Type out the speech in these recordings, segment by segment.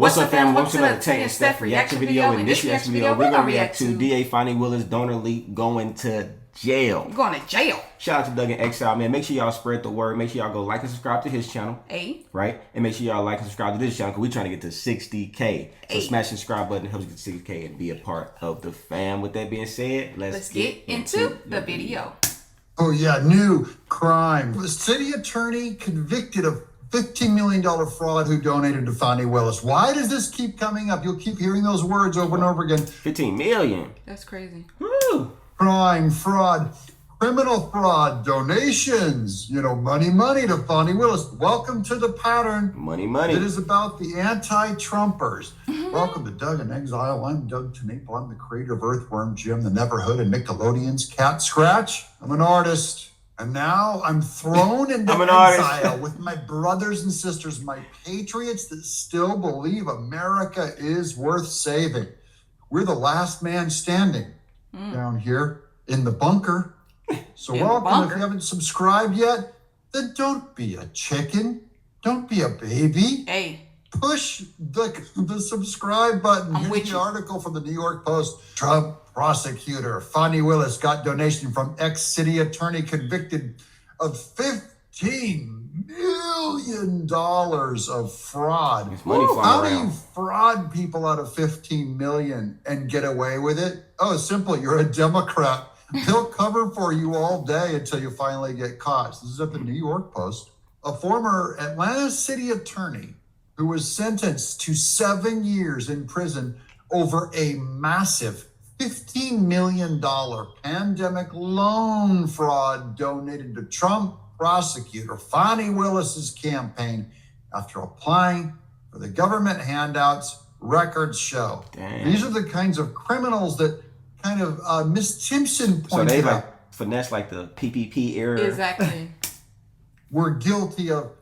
What's up, fam? Welcome to the Tay and Steph reaction video. In this reaction video, we're going to react to DA Fani Willis donor leak going to jail. Going to jail. Shout out to Doug and Exile, man. Make sure y'all spread the word. Make sure y'all go like and subscribe to his channel. Right? And make sure y'all like and subscribe to this channel because we're trying to get to 60K. So smash the subscribe button, helps get to 60K and be a part of the fam. With that being said, let's get into the video. Oh yeah, new crime. The city attorney convicted of $15 million fraud who donated to Fani Willis. Why does this keep coming up? You'll keep hearing those words over and over again. 15 million. That's crazy. Woo. Crime, fraud, criminal fraud, donations, money to Fani Willis. Welcome to the pattern. Money. It is about the anti-Trumpers. Welcome to Doug in Exile. I'm Doug Tenaple. I'm the creator of Earthworm Jim, the Neverhood, and Nickelodeon's Cat Scratch. I'm an artist. And now I'm thrown into exile with my brothers and sisters, my patriots that still believe America is worth saving. We're the last man standing down here in the bunker. So welcome. If you haven't subscribed yet, then don't be a chicken. Don't be a baby. Hey. Push the subscribe button. Here's the article from the New York Post. Trump prosecutor Fani Willis got donation from ex-city attorney convicted of $15 million of fraud. How do you fraud people out of $15 million and get away with it? Oh, it's simple. You're a Democrat. They'll cover for you all day until you finally get caught. This is at the New York Post. A former Atlanta city attorney who was sentenced to 7 years in prison over a massive $15 million pandemic loan fraud donated to Trump prosecutor Fani Willis's campaign after applying for the government handouts, records show. Damn. These are the kinds of criminals that kind of Miss Timpson pointed out. So they out. finesse like the PPP era. Exactly. Were guilty of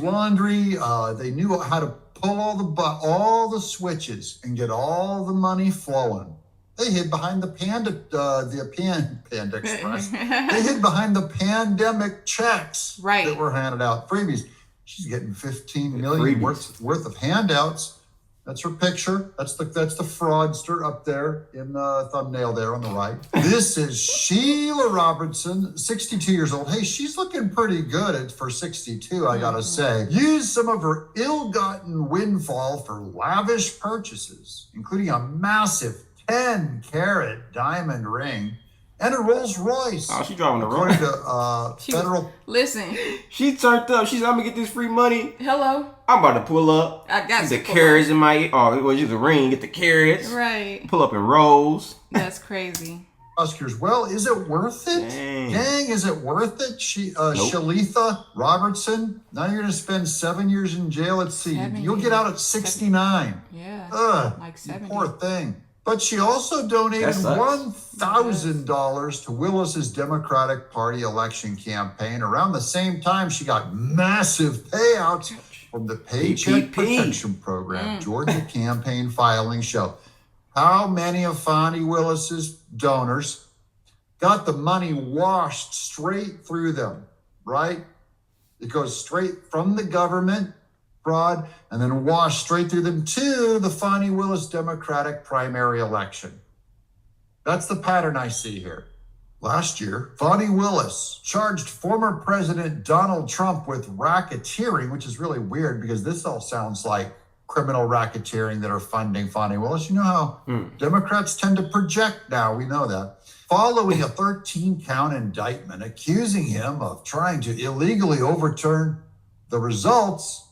laundry. They knew how to pull all the switches and get all the money flowing. They hid behind the Panda Express. They hid behind the pandemic checks that were handed out. Freebies. She's getting $15 million worth of handouts. That's her picture. That's the fraudster up there in the thumbnail there on the right. This is Sheila Robertson, 62 years old. Hey, she's looking pretty good for 62, I gotta say. Used some of her ill-gotten windfall for lavish purchases, including a massive 10-carat diamond ring and a Rolls Royce. Oh, she driving the road. According to federal. Listen. She turned up. She's, I'm gonna get this free money. Hello. I'm about to pull up. I got the carrots in my ear. Oh, it was just a ring. Get the carrots. Right. Pull up in rows. That's crazy. Prosecutors. Well, is it worth it? Dang, is it worth it? Shelitha Robertson. Now you're gonna spend 7 years in jail. Let's see. You'll get out at 69. Yeah. Like 70. Poor thing. But she also donated $1,000 to Willis's Democratic Party election campaign. Around the same time, she got massive payouts from the Paycheck Protection Program. Georgia campaign filings show how many of Fani Willis's donors got the money washed straight through them, right? It goes straight from the government fraud and then washed straight through them to the Fani Willis Democratic primary election. That's the pattern I see here. Last year, Fani Willis charged former President Donald Trump with racketeering, which is really weird because this all sounds like criminal racketeering that are funding Fani Willis. You know how Democrats tend to project now, we know that. Following a 13-count indictment accusing him of trying to illegally overturn the results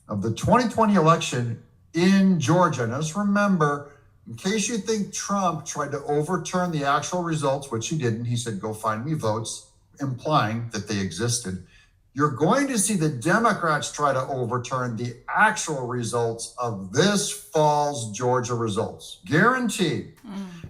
of the 2020 election in Georgia. Now, just remember, in case you think Trump tried to overturn the actual results, which he didn't, he said, go find me votes, implying that they existed. You're going to see the Democrats try to overturn the actual results of this fall's Georgia results. Guaranteed.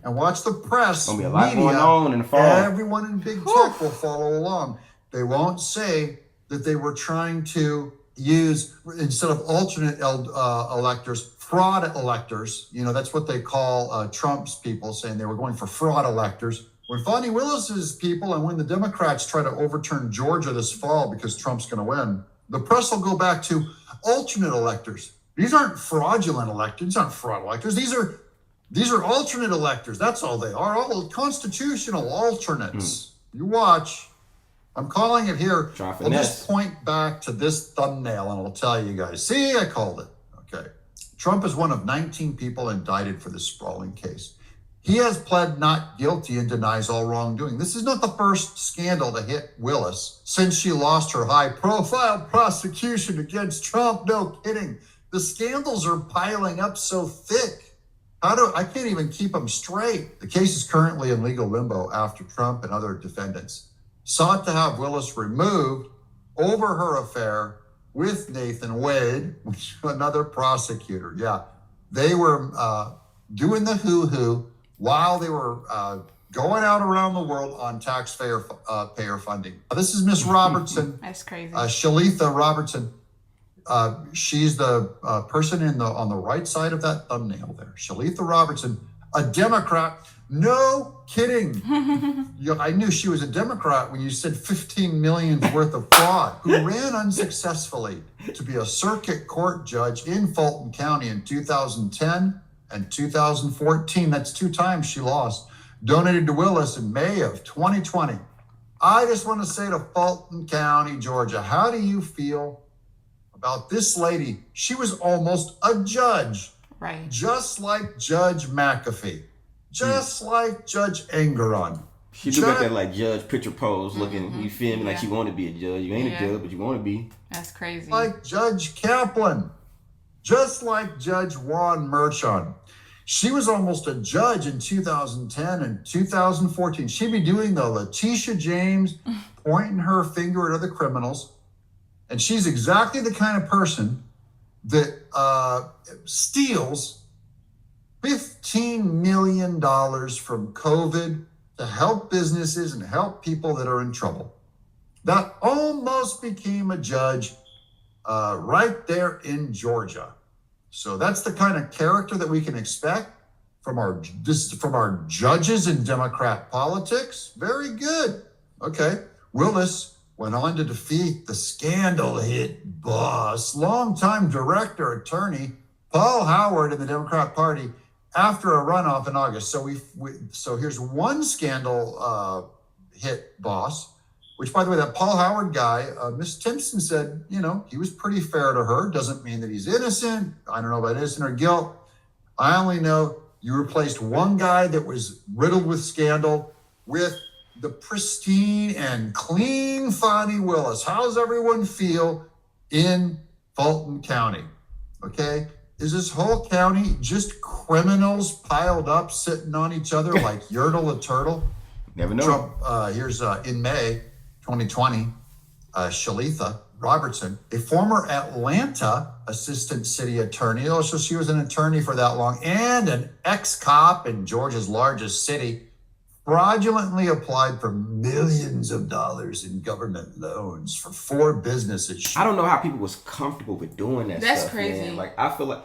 And watch the press, media, a lot going on in the fall. Everyone in big tech will follow along. They won't say that they were trying to use, instead of alternate electors, fraud electors. That's what they call Trump's people, saying they were going for fraud electors. When Fani Willis's people and when the Democrats try to overturn Georgia this fall because Trump's going to win, the press will go back to alternate electors. These aren't fraudulent electors. These aren't fraud electors. These are alternate electors. That's all they are. All constitutional alternates. You watch. I'm calling it here. I'll just point back to this thumbnail and I'll tell you guys. See, I called it. Okay. Trump is one of 19 people indicted for this sprawling case. He has pled not guilty and denies all wrongdoing. This is not the first scandal to hit Willis since she lost her high-profile prosecution against Trump. No kidding. The scandals are piling up so thick. I can't even keep them straight. The case is currently in legal limbo after Trump and other defendants sought to have Willis removed over her affair with Nathan Wade, another prosecutor. Yeah, they were doing the hoo-hoo while they were going out around the world on taxpayer payer funding. This is Miss Robertson. That's crazy. Shelitha Robertson. She's the person on the right side of that thumbnail there. Shelitha Robertson, a Democrat. No kidding. I knew she was a Democrat when you said 15 million worth of fraud, who ran unsuccessfully to be a circuit court judge in Fulton County in 2010 and 2014. That's 2 times she lost. Donated to Willis in May of 2020. I just want to say to Fulton County, Georgia, how do you feel about this lady? She was almost a judge. Right. Just like Judge McAfee. Just like Judge Engeron. She do got that like judge picture pose looking, you feel me, like she want to be a judge. You ain't a judge, but you want to be. That's crazy. Like Judge Kaplan. Just like Judge Juan Merchan. She was almost a judge in 2010 and 2014. She'd be doing the Letitia James, pointing her finger at other criminals. And she's exactly the kind of person that steals $15 million from COVID to help businesses and help people that are in trouble. That almost became a judge right there in Georgia. So that's the kind of character that we can expect from our judges in Democrat politics. Very good. Okay. Willis went on to defeat the scandal-hit boss, longtime director attorney Paul Howard in the Democrat Party after a runoff in August. So here's one scandal hit boss, which, by the way, that Paul Howard guy, Miss Timpson said, he was pretty fair to her. Doesn't mean that he's innocent. I don't know about innocent or guilt. I only know you replaced one guy that was riddled with scandal with the pristine and clean Fani Willis. How's everyone feel in Fulton County? Okay. Is this whole county just criminals piled up, sitting on each other like Yertle the turtle? Never know. Trump, here's in May 2020, Shelitha Robertson, a former Atlanta assistant city attorney. Oh, so she was an attorney for that long, and an ex-cop in Georgia's largest city, fraudulently applied for millions of dollars in government loans for 4 businesses. I don't know how people was comfortable with doing that. That's stuff, crazy. Man. Like I feel like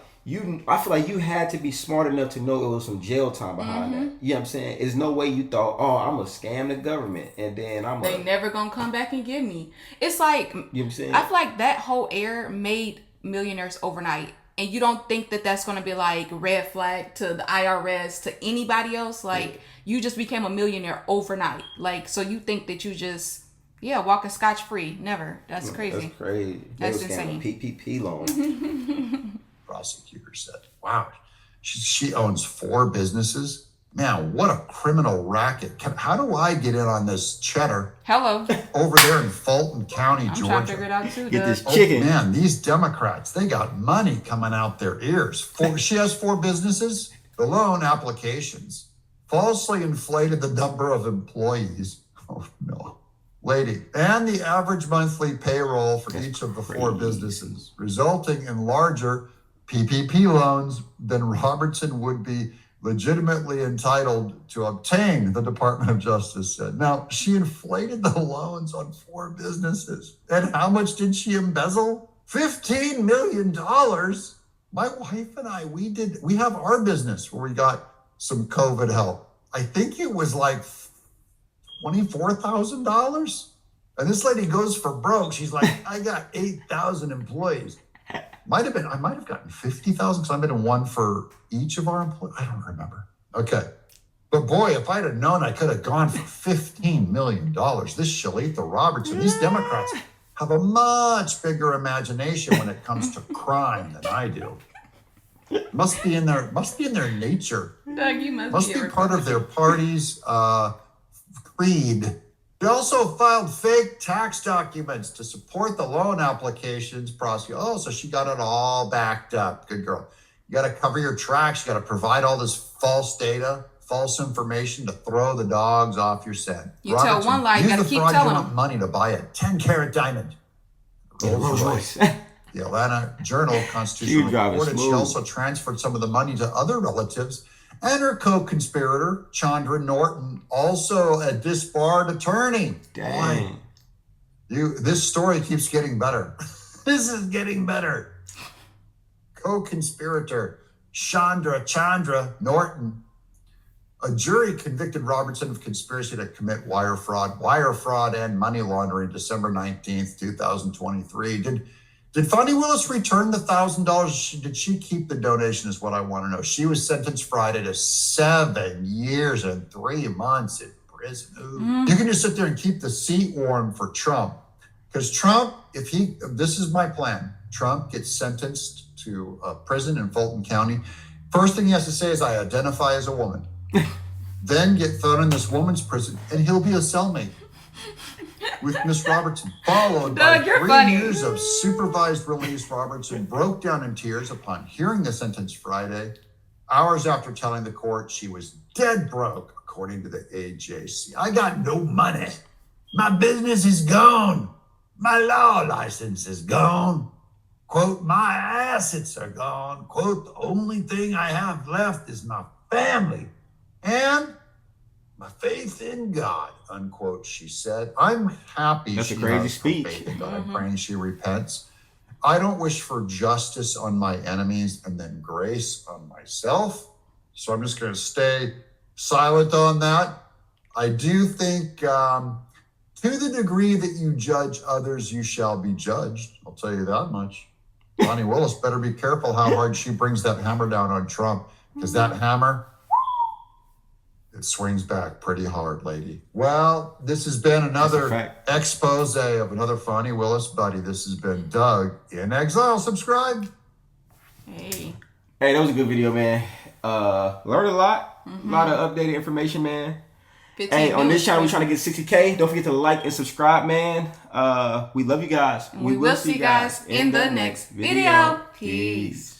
you had to be smart enough to know it was some jail time behind that. You know what I'm saying? There's no way you thought, I'm gonna scam the government and then they never gonna come back and get me. It's like, you know what I'm saying? I feel like that whole era made millionaires overnight. And you don't think that that's going to be like red flag to the IRS, to anybody else. Like, you just became a millionaire overnight. Like, so you think that you just, walking scotch free. Never. That's crazy. That's crazy. That's insane. PPP loan. Prosecutor said, wow, she owns 4 businesses. Man, what a criminal racket. How do I get in on this cheddar? Hello. Over there in Fulton County, Georgia. I'm trying to figure it out too. Get this chicken. Man, these Democrats, they got money coming out their ears. She has 4 businesses. The loan applications falsely inflated the number of employees. Oh, no. Lady. And the average monthly payroll for each of the 4 businesses, resulting in larger PPP loans than Robertson would be legitimately entitled to obtain, the Department of Justice said. Now, she inflated the loans on 4 businesses. And how much did she embezzle? $15 million. My wife and I, we have our business where we got some COVID help. I think it was like $24,000. And this lady goes for broke. She's like, I got 8,000 employees. I might have gotten 50,000 because I've been in one for each of our employees. I don't remember. Okay. But boy, if I'd have known, I could have gone for $15 million. This Shelitha Robertson, these Democrats have a much bigger imagination when it comes to crime than I do. Must be in their nature. Doug, you must be part of their party's creed. They also filed fake tax documents to support the loan applications process. Oh, so she got it all backed up. Good girl. You got to cover your tracks. You got to provide all this false data, false information to throw the dogs off your scent. You Robertson, tell one lie, you got to keep telling them. Money to buy a 10-carat diamond. Rolls Royce. The Atlanta Journal Constitution reported she also transferred some of the money to other relatives. And her co-conspirator, Chandra Norton, also a disbarred attorney. Dang. Boy, this story keeps getting better. This is getting better. Co-conspirator, Chandra Norton. A jury convicted Robertson of conspiracy to commit wire fraud and money laundering December 19th, 2023. Did Fani Willis return the $1,000? Did she keep the donation is what I want to know. She was sentenced Friday to 7 years and 3 months in prison. You can just sit there and keep the seat warm for Trump. Because Trump, this is my plan. Trump gets sentenced to prison in Fulton County. First thing he has to say is, I identify as a woman. Then get thrown in this woman's prison, and he'll be a cellmate with Miss Robertson. Followed by 3 years of supervised release, Robertson broke down in tears upon hearing the sentence Friday, hours after telling the court she was dead broke, according to the AJC. I got no money. My business is gone. My law license is gone. Quote, my assets are gone. Quote, the only thing I have left is my family and my faith in God, unquote, she said. I'm happy. That's a crazy speech. Faith in God. I'm praying she repents. I don't wish for justice on my enemies and then grace on myself. So I'm just going to stay silent on that. I do think to the degree that you judge others, you shall be judged. I'll tell you that much. Fani Willis better be careful how hard she brings that hammer down on Trump, because that hammer, it swings back pretty hard, lady. Well, this has been another expose of another Fani Willis buddy. This has been Doug in Exile. Subscribe. Hey, that was a good video, man. Learned a lot. A lot of updated information, man. Hey, on this channel, we're trying to get 60K. Don't forget to like and subscribe, man. We love you guys. We will see you guys in the next video. Peace.